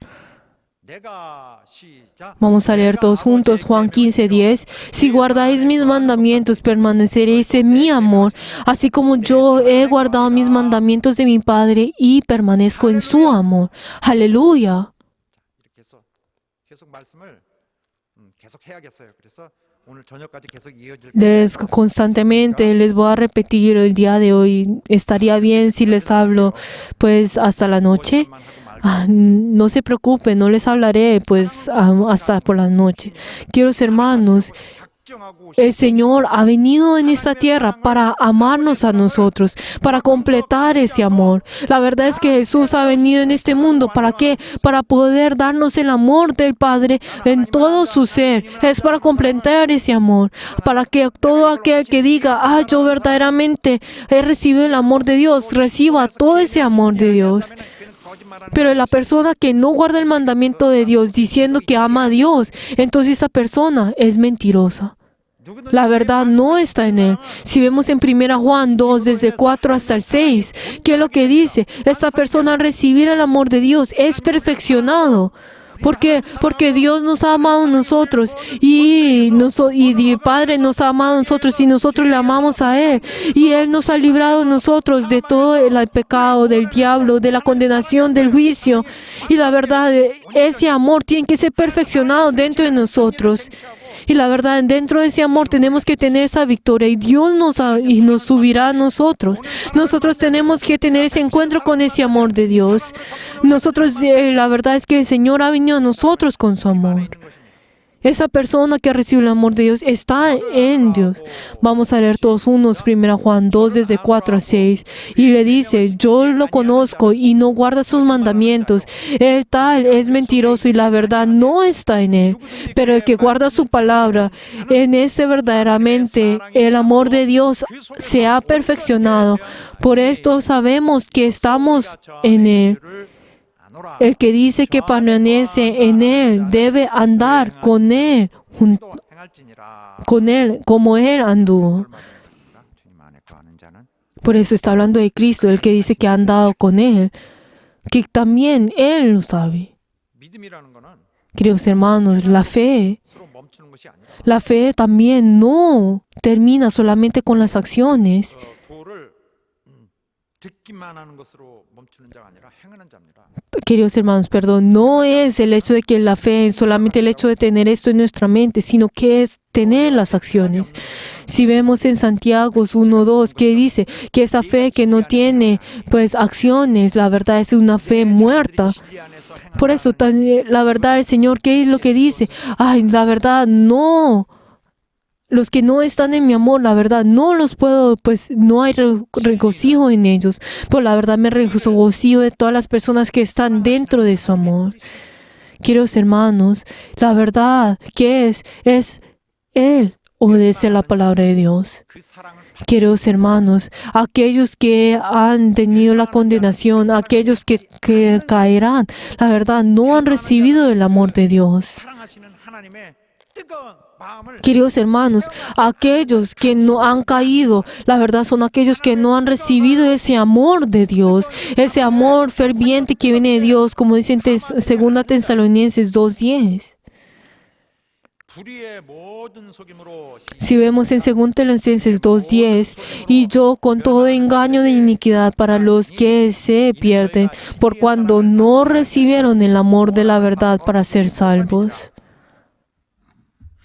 Speaker 3: 내가 시작.
Speaker 2: Vamos a leer todos juntos Juan 15:10. Si guardáis mis mandamientos, permaneceréis en mi amor, así como yo he guardado mis mandamientos de mi Padre y permanezco en su amor. Aleluya.
Speaker 3: 이렇게 해서 계속 말씀을 계속 해야겠어요. 그래서 오늘 저녁까지 계속 이어질
Speaker 2: Constantemente les voy a repetir el día de hoy. Estaría bien si les hablo pues hasta la noche. No se preocupen, no les hablaré pues hasta por la noche. Queridos hermanos, el Señor ha venido en esta tierra para amarnos a nosotros, para completar ese amor. La verdad es que Jesús ha venido en este mundo. ¿Para qué? Para poder darnos el amor del Padre en todo su ser. Es para completar ese amor. Para que todo aquel que diga, yo verdaderamente he recibido el amor de Dios, reciba todo ese amor de Dios. Pero la persona que no guarda el mandamiento de Dios diciendo que ama a Dios, entonces esa persona es mentirosa. La verdad no está en él. Si vemos en 1 Juan 2, desde 4 hasta el 6, ¿qué es lo que dice? Esta persona al recibir el amor de Dios es perfeccionado. ¿Por qué? Porque Dios nos ha amado a nosotros y el Padre nos ha amado a nosotros y nosotros le amamos a Él. Y Él nos ha librado a nosotros de todo el pecado, del diablo, de la condenación, del juicio. Y la verdad, ese amor tiene que ser perfeccionado dentro de nosotros. Y la verdad, dentro de ese amor tenemos que tener esa victoria y Dios nos subirá a nosotros. Nosotros tenemos que tener ese encuentro con ese amor de Dios. Nosotros, la verdad es que el Señor ha venido a nosotros con su amor. Esa persona que recibe el amor de Dios está en Dios. Vamos a leer todos unos, 1 Juan 2, desde 4 a 6. Y le dice, yo lo conozco y no guarda sus mandamientos. El tal es mentiroso y la verdad no está en él. Pero el que guarda su palabra, en ese verdaderamente el amor de Dios se ha perfeccionado. Por esto sabemos que estamos en él. El que dice que permanece en Él debe andar con Él, como Él anduvo. Por eso está hablando de Cristo, el que dice que ha andado con Él, que también Él lo sabe. Queridos hermanos, la fe también no termina solamente con las acciones. Queridos hermanos, perdón, no es el hecho de que la fe es solamente el hecho de tener esto en nuestra mente, sino que es tener las acciones. Si vemos en Santiago 1:2 que dice que esa fe que no tiene pues acciones, la verdad es una fe muerta. Por eso, la verdad, el Señor, ¿qué es lo que dice? La verdad, no. Los que no están en mi amor, la verdad, no los puedo, pues no hay regocijo en ellos. Pero la verdad me regocijo de todas las personas que están dentro de su amor. Queridos hermanos, la verdad que es Él obedecer la palabra de Dios.
Speaker 3: 그 사랑을
Speaker 2: Queridos hermanos, aquellos que han tenido la condenación, aquellos que caerán, la verdad, no han recibido el amor de Dios.
Speaker 3: 사랑하시는 하나님의 뜨거운 마음을
Speaker 2: Queridos hermanos, aquellos que no han caído, la verdad son aquellos que no han recibido ese amor de Dios, ese amor ferviente que viene de Dios, como dice en 2 Tesalonicenses 2:10.
Speaker 3: 불의의 모든 속임으로
Speaker 2: Si vemos en 2 Tesalonicenses 2:10, y yo con todo engaño de iniquidad para los que se pierden, por cuando no recibieron el amor de la verdad para ser salvos.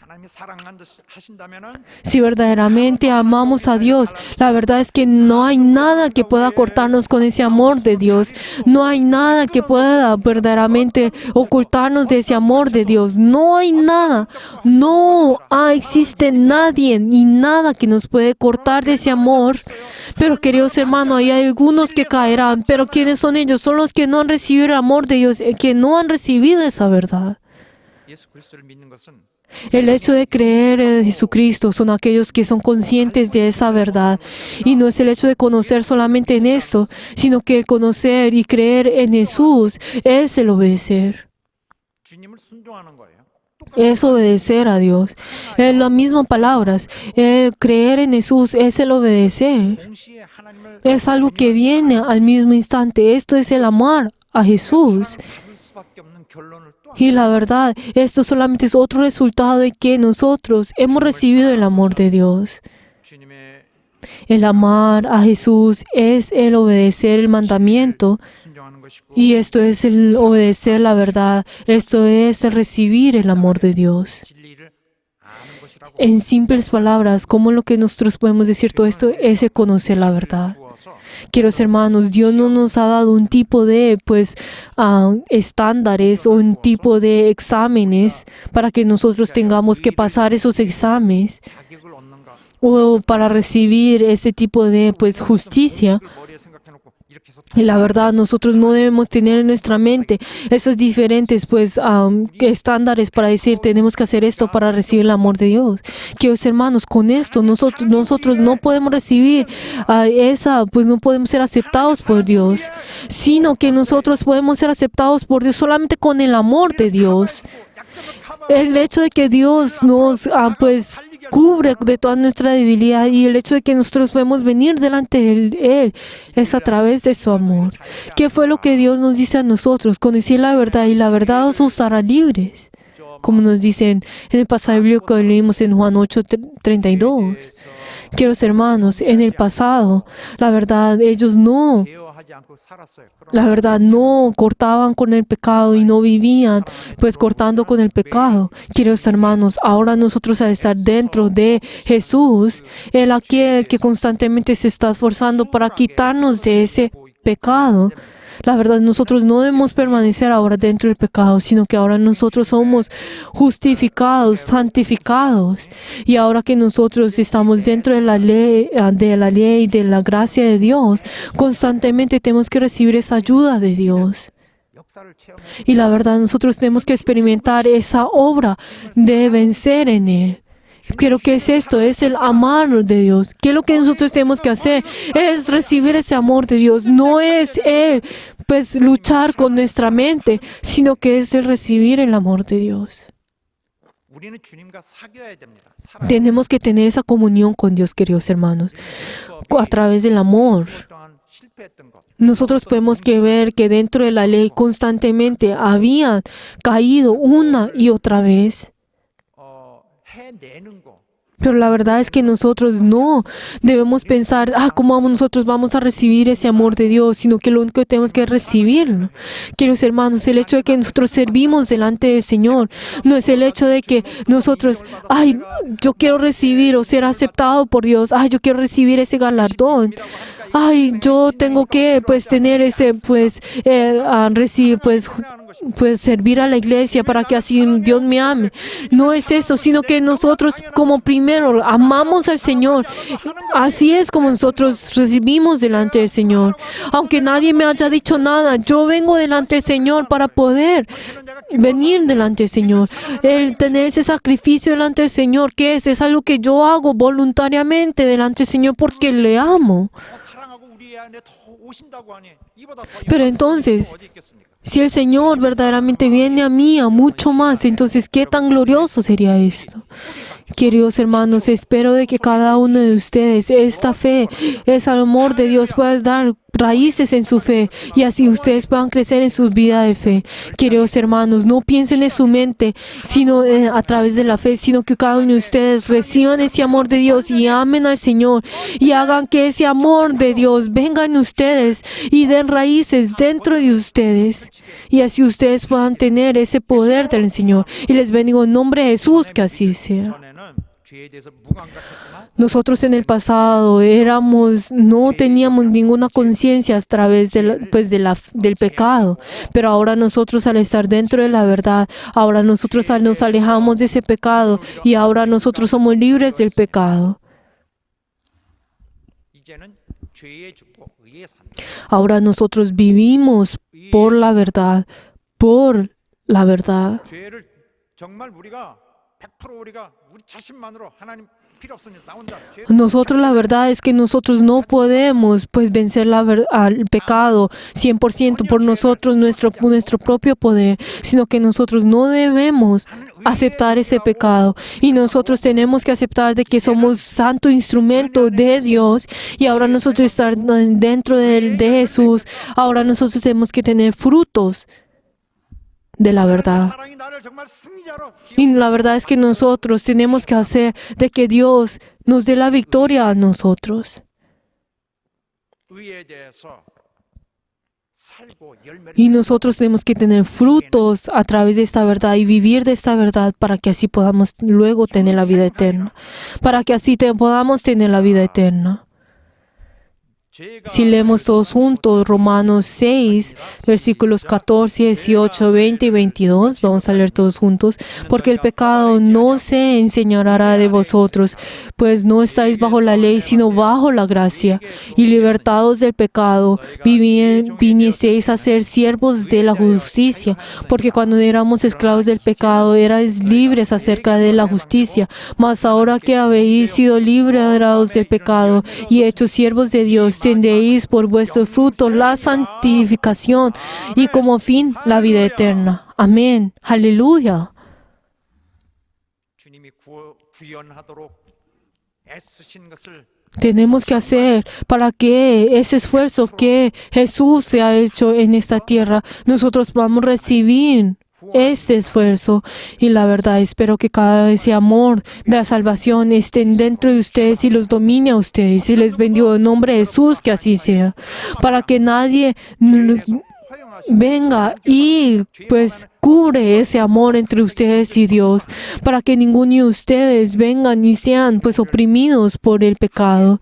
Speaker 3: 하나님이 사랑하신다면은
Speaker 2: Si verdaderamente amamos a Dios, la verdad es que no hay nada que pueda cortarnos con ese amor de Dios. No hay nada que pueda verdaderamente ocultarnos de ese amor de Dios. No hay nada. No existe nadie ni nada que nos puede cortar de ese amor. Pero queridos hermanos, hay algunos que caerán. Pero ¿quiénes son ellos? Son los que no han recibido el amor de Dios, que no han recibido esa verdad.
Speaker 3: 예수 그리스도를 믿는 것은
Speaker 2: El hecho de creer en Jesucristo son aquellos que son conscientes de esa verdad. Y no es el hecho de conocer solamente en esto, sino que el conocer y creer en Jesús es el obedecer.
Speaker 3: 주님을 순종하는 거예요.
Speaker 2: Es obedecer a Dios. Es las mismas palabras. El creer en Jesús es el obedecer.
Speaker 3: 동시에 하나님을
Speaker 2: Es algo que viene al mismo instante. Esto es el amar a Jesús.
Speaker 3: 받을 수밖에 없는 결론을 또
Speaker 2: Y la verdad, esto solamente es otro resultado de que nosotros hemos recibido el amor de Dios.
Speaker 3: 주님의
Speaker 2: El amar a Jesús es el obedecer el mandamiento,
Speaker 3: 순종하는 것이고
Speaker 2: y esto es el obedecer la verdad. Esto es el recibir el amor de Dios.
Speaker 3: 진리를 아는 것이라고
Speaker 2: En simples palabras, ¿cómo lo que nosotros podemos decir todo esto? Es el conocer la verdad.
Speaker 3: 주어서
Speaker 2: Queridos hermanos, Dios no nos ha dado un tipo de estándares o un tipo de exámenes para que nosotros tengamos que pasar esos exámenes
Speaker 3: 자격을 얻는가
Speaker 2: o para recibir ese tipo de justicia.
Speaker 3: 그걸 머리에 생각해놓고 이렇게 해서
Speaker 2: Y la verdad, nosotros no debemos tener en nuestra mente esas diferentes estándares para decir tenemos que hacer esto para recibir el amor de Dios. Queridos hermanos, con esto nosotros no podemos recibir no podemos ser aceptados por Dios, sino que nosotros podemos ser aceptados por Dios solamente con el amor de Dios. El hecho de que Dios nos cubre de toda nuestra debilidad y el hecho de que nosotros podemos venir delante de Él es a través de su amor. ¿Qué fue lo que Dios nos dice a nosotros? Conocer la verdad y la verdad os hará libres. Como nos dicen en el pasaje bíblico que leímos en Juan 8:32. Queridos hermanos, en el pasado, la verdad, ellos no
Speaker 3: 제어하지 않고 살았어요. 그러나
Speaker 2: La verdad, no cortaban con el pecado y no vivían cortando con el pecado. Queridos hermanos, ahora nosotros al estar dentro de Jesús, Él aquel que constantemente se está esforzando para quitarnos de ese pecado. La verdad, nosotros no debemos permanecer ahora dentro del pecado, sino que ahora nosotros somos justificados, santificados. Y ahora que nosotros estamos dentro de la ley, de la gracia de Dios, constantemente tenemos que recibir esa ayuda de Dios.
Speaker 3: 역사를 체험해
Speaker 2: Y la verdad, nosotros tenemos que experimentar esa obra de vencer en Él. Pero ¿qué es esto? Es el amar de Dios. ¿Qué es lo que nosotros tenemos que hacer? Es recibir ese amor de Dios. No es el luchar con nuestra mente, sino que es el recibir el amor de Dios.
Speaker 3: 우리는 주님과 사귀어야 됩니다. 살아야
Speaker 2: Tenemos que tener esa comunión con Dios, queridos hermanos, a través del amor.
Speaker 3: 동안 실패했던 것.
Speaker 2: Nosotros podemos ver que dentro de la ley constantemente habían caído una y otra vez.
Speaker 3: 해내는 거.
Speaker 2: Pero la verdad es que nosotros no debemos pensar, ¿cómo nosotros vamos a recibir ese amor de Dios? Sino que lo único que tenemos que recibirlo. Queridos hermanos, el hecho de que nosotros servimos delante del Señor no es el hecho de que nosotros, yo quiero recibir o ser aceptado por Dios, yo quiero recibir ese galardón. ay, yo tengo que pues tener ese pues recibir pues servir a la iglesia para que así Dios me ame. No es eso, sino que nosotros como primero amamos al Señor. Así es como nosotros recibimos delante del Señor. Aunque nadie me haya dicho nada, yo vengo delante del Señor para poder venir delante del Señor. El tener ese sacrificio delante del Señor, ¿qué es? Es algo que yo hago voluntariamente delante del Señor porque le amo. Pero entonces, si el Señor verdaderamente viene a mí a mucho más, entonces ¿qué tan glorioso sería esto? Queridos hermanos, espero de que cada uno de ustedes, esta fe, ese amor de Dios pueda dar raíces en su fe y así ustedes puedan crecer en su vida de fe. Queridos hermanos, no piensen en su mente, sino a través de la fe, sino que cada uno de ustedes reciban ese amor de Dios y amen al Señor y hagan que ese amor de Dios venga en ustedes y den raíces dentro de ustedes. Y así ustedes puedan tener ese poder del Señor. Y les bendigo en nombre de Jesús, que así sea. Nosotros en el pasado no teníamos ninguna conciencia a través del pecado, pero ahora nosotros al estar dentro de la verdad, ahora nosotros nos alejamos de ese pecado y ahora nosotros somos libres del pecado. Ahora nosotros vivimos por la verdad, por la verdad. Nosotros la verdad es que nosotros no podemos vencer al pecado 100% por nosotros, nuestro propio poder, sino que nosotros no debemos aceptar ese pecado y nosotros tenemos que aceptar de que somos santo instrumento de Dios y ahora nosotros estar dentro de Jesús, ahora nosotros tenemos que tener frutos de la verdad. Y la verdad es que nosotros tenemos que hacer de que Dios nos dé la victoria a nosotros. Y nosotros tenemos que tener frutos a través de esta verdad y vivir de esta verdad para que así podamos luego tener la vida eterna. Para que así podamos tener la vida eterna. Si leemos todos juntos Romanos 6, versículos 14, 18, 20 y 22, vamos a leer todos juntos. Porque el pecado no se enseñoreará de vosotros, pues no estáis bajo la ley, sino bajo la gracia. Y libertados del pecado, vinisteis a ser siervos de la justicia. Porque cuando éramos esclavos del pecado, erais libres acerca de la justicia. Mas ahora que habéis sido liberados del pecado y hechos siervos de Dios, tendréis por vuestro fruto la santificación y como fin la vida eterna. Amén. Aleluya. Tenemos que hacer para que ese esfuerzo que Jesús se ha hecho en esta tierra, nosotros podamos recibir este esfuerzo. Y la verdad, espero que cada ese amor de la salvación estén dentro de ustedes y los domine a ustedes. Y les bendigo en nombre de Jesús, que así sea. Para que nadie venga y cubre ese amor entre ustedes y Dios. Para que ninguno de ustedes vengan y sean oprimidos por el pecado.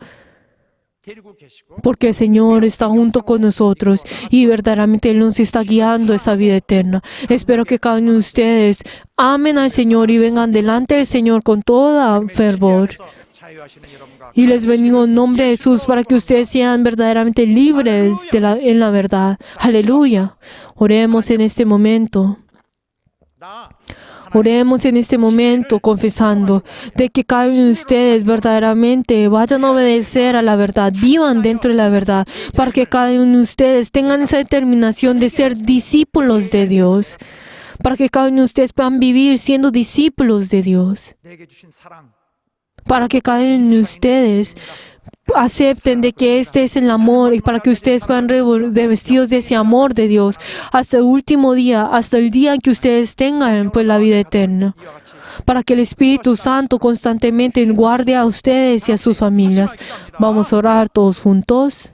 Speaker 2: Porque el Señor está junto con nosotros y verdaderamente Él nos está guiando a esa vida eterna. Espero que cada uno de ustedes amen al Señor y vengan delante del Señor con todo fervor. Y les bendigo en nombre de Jesús para que ustedes sean verdaderamente libres en la verdad. Aleluya. Oremos en este momento. Oremos en este momento confesando de que cada uno de ustedes verdaderamente vayan a obedecer a la verdad, vivan dentro de la verdad, para que cada uno de ustedes tengan esa determinación de ser discípulos de Dios, para que cada uno de ustedes puedan vivir siendo discípulos de Dios, para que cada uno de ustedes acepten de que este es el amor y para que ustedes puedan revestidos de ese amor de Dios hasta el último día, hasta el día en que ustedes tengan la vida eterna. Para que el Espíritu Santo constantemente guarde a ustedes y a sus familias. Vamos a orar todos juntos.